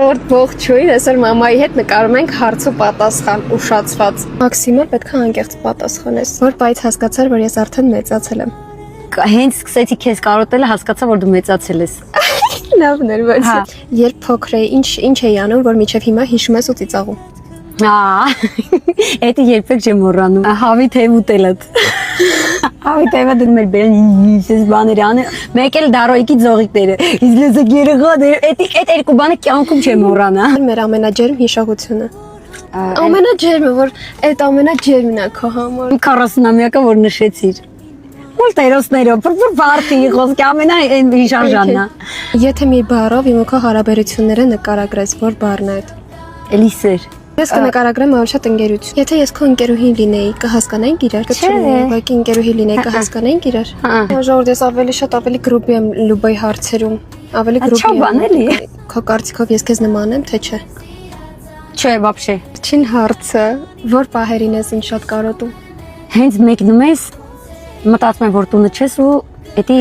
Հաջորդ ողջույն, այսօր մամայի հետ նկարում ենք հարց ու պատասխան ուշացված։ Մաքսիմը պետք է անկեղծ պատասխանես, որ բայց հասկացար, որ ես արդեն մեծացել եմ։ Հենց սկսեցի քեզ կարոտելը, հասկացա, որ դու մեծացել ես։ Լավն էր, բայց երբ փոքր էի, ինչ էի անում, որ մինչև հիմա հիշում ես ու ծիծաղում։ Էդի երբեք չեմ մոռանում։ Հավի թեյ ուտելը։ Հավի թեյը դնում էր բերեն ես բաներ անը, մեկ էլ դարոյկի ձողիկները։ Իսկ լեզակ երեխաներ, այդ երկու բանը կյանքում չեմ մոռանա։ Մեր ամենաջերմ հիշողությունը։ Ամենաջերմը, որ այդ ամենաջերմն է քո համար։ 40-ամյակը որ նշեցիր։ Մոլտերոսներով, բարդի խոսքի ամենայն հիշարժանն է։ Եթե մի բառով իմ ու քո հարաբերությունները նկարագրես, որ բառն է այդ։ Էլիսեր։ Ես կնկարագրեմ ավելի շատ ընկերություն։ Եթե ես քո ընկերուհին լինեի, կհասկանայինք իրար, կչուղակի ընկերուհի լինեի, կհասկանայինք իրար։ Ժողովուրդ, ես ավելի շատ ավելի գրուպի եմ Լուբոյի հարցերում, ավելի գրուպի։ Չա բան էլի։ Քո կարծիքով ես քեզ նման եմ, թե չէ։ Չէ, вообще։ Չին հարցը, որ պահերին ես ինձ շատ կարոտում։ Հենց մեկնում ես, մտածում եմ, որ տունը չես ու Էդի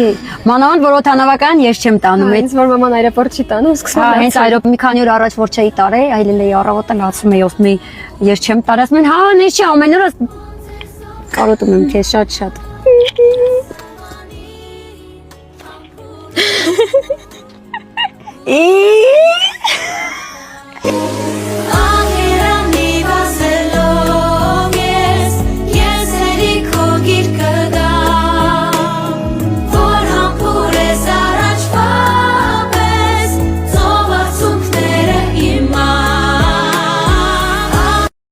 մանավանդ որ օթանավական ես չեմ տանում, ինձ որ մաման այրապորտ չի տանում, սկսում եմ։ Հենց այրոպ մի քանի օր առաջ որ չէի տարել, այլել էի առավոտը լացում էի, ասում էի, ես չեմ տարել, ասում են, հա, նես չի ամեն օր կարոտում եմ քեզ շատ։